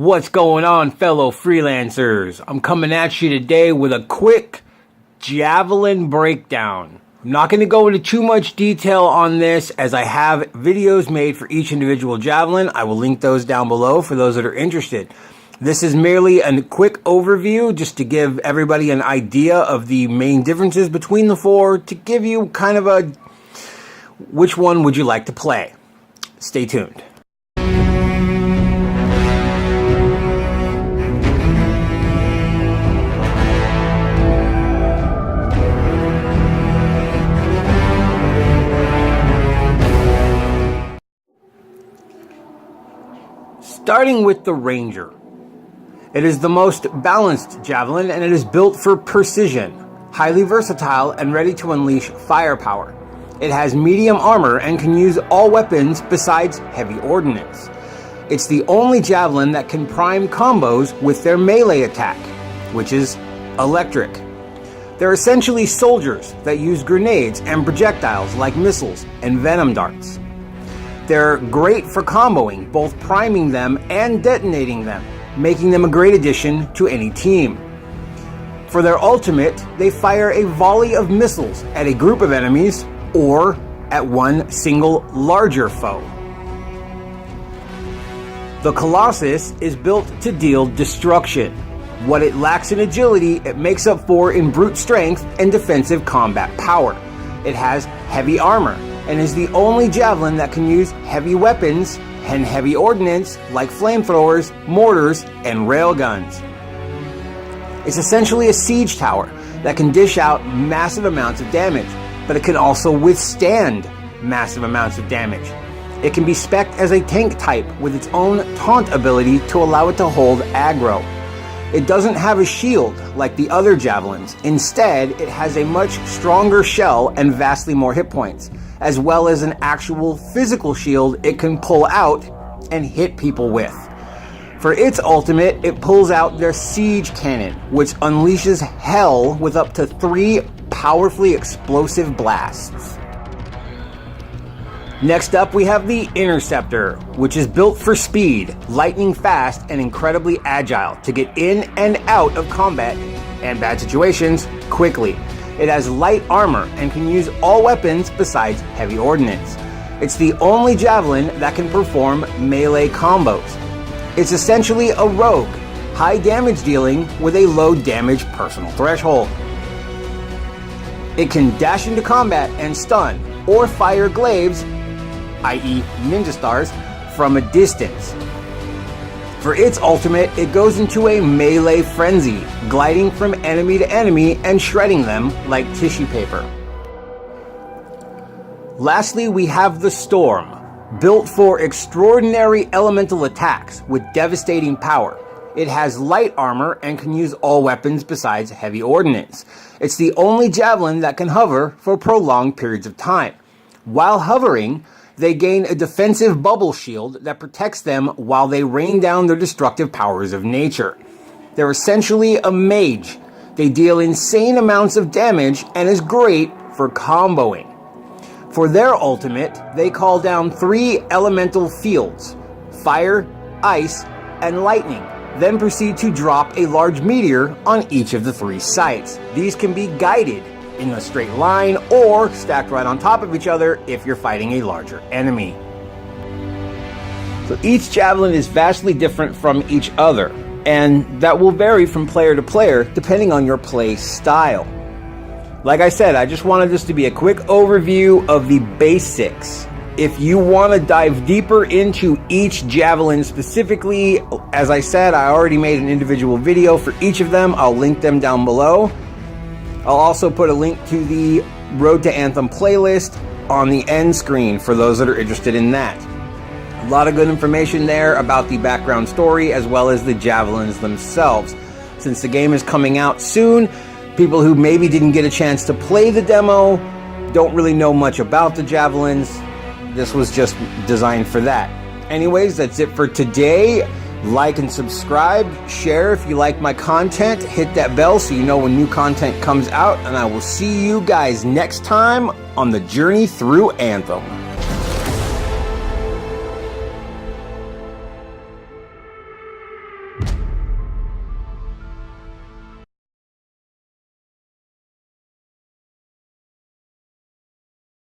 What's going on, fellow freelancers? I'm coming at you today with a quick Javelin breakdown. I'm not going to go into too much detail on this as I have videos made for each individual Javelin. I will link those down below for those that are interested. This is merely a quick overview just to give everybody an idea of the main differences between the four, to give you kind of a which one would you like to play. Stay tuned. Starting with the Ranger. It is the most balanced Javelin and it is built for precision, highly versatile and ready to unleash firepower. It has medium armor and can use all weapons besides heavy ordnance. It's the only Javelin that can prime combos with their melee attack, which is electric. They're essentially soldiers that use grenades and projectiles like missiles and venom darts. They're great for comboing, both priming them and detonating them, making them a great addition to any team. For their ultimate, they fire a volley of missiles at a group of enemies or at one single larger foe. The Colossus is built to deal destruction. What it lacks in agility, it makes up for in brute strength and defensive combat power. It has heavy armor and is the only Javelin that can use heavy weapons and heavy ordnance like flamethrowers, mortars, and railguns. It's essentially a siege tower that can dish out massive amounts of damage, but it can also withstand massive amounts of damage. It can be spec'd as a tank type with its own taunt ability to allow it to hold aggro. It doesn't have a shield like the other Javelins. Instead, it has a much stronger shell and vastly more hit points, as well as an actual physical shield it can pull out and hit people with. For its ultimate, it pulls out their siege cannon, which unleashes hell with up to 3 powerfully explosive blasts. Next up, we have the Interceptor, which is built for speed, lightning fast, and incredibly agile to get in and out of combat and bad situations quickly. It has light armor and can use all weapons besides heavy ordnance. It's the only Javelin that can perform melee combos. It's essentially a rogue, high damage dealing with a low damage personal threshold. It can dash into combat and stun, or fire glaives, i.e. ninja stars, from a distance. For its ultimate, it goes into a melee frenzy, gliding from enemy to enemy and shredding them like tissue paper. Lastly, we have the Storm, built for extraordinary elemental attacks with devastating power. It has light armor and can use all weapons besides heavy ordnance. It's the only Javelin that can hover for prolonged periods of time. While hovering, they gain a defensive bubble shield that protects them while they rain down their destructive powers of nature. They're essentially a mage. They deal insane amounts of damage and is great for comboing. For their ultimate, they call down 3 elemental fields: fire, ice, and lightning, then proceed to drop a large meteor on each of the 3 sites. These can be guided in a straight line or stacked right on top of each other if you're fighting a larger enemy. So each Javelin is vastly different from each other, and that will vary from player to player depending on your play style. Like I said, I just wanted this to be a quick overview of the basics. If you want to dive deeper into each Javelin specifically, as I said, I already made an individual video for each of them. I'll link them down below. I'll also put a link to the Road to Anthem playlist on the end screen for those that are interested in that. A lot of good information there about the background story as well as the Javelins themselves. Since the game is coming out soon, people who maybe didn't get a chance to play the demo don't really know much about the Javelins. This was just designed for that. Anyways, that's it for today. Like and subscribe, share if you like my content, hit that bell so you know when new content comes out, and I will see you guys next time on the journey through Anthem.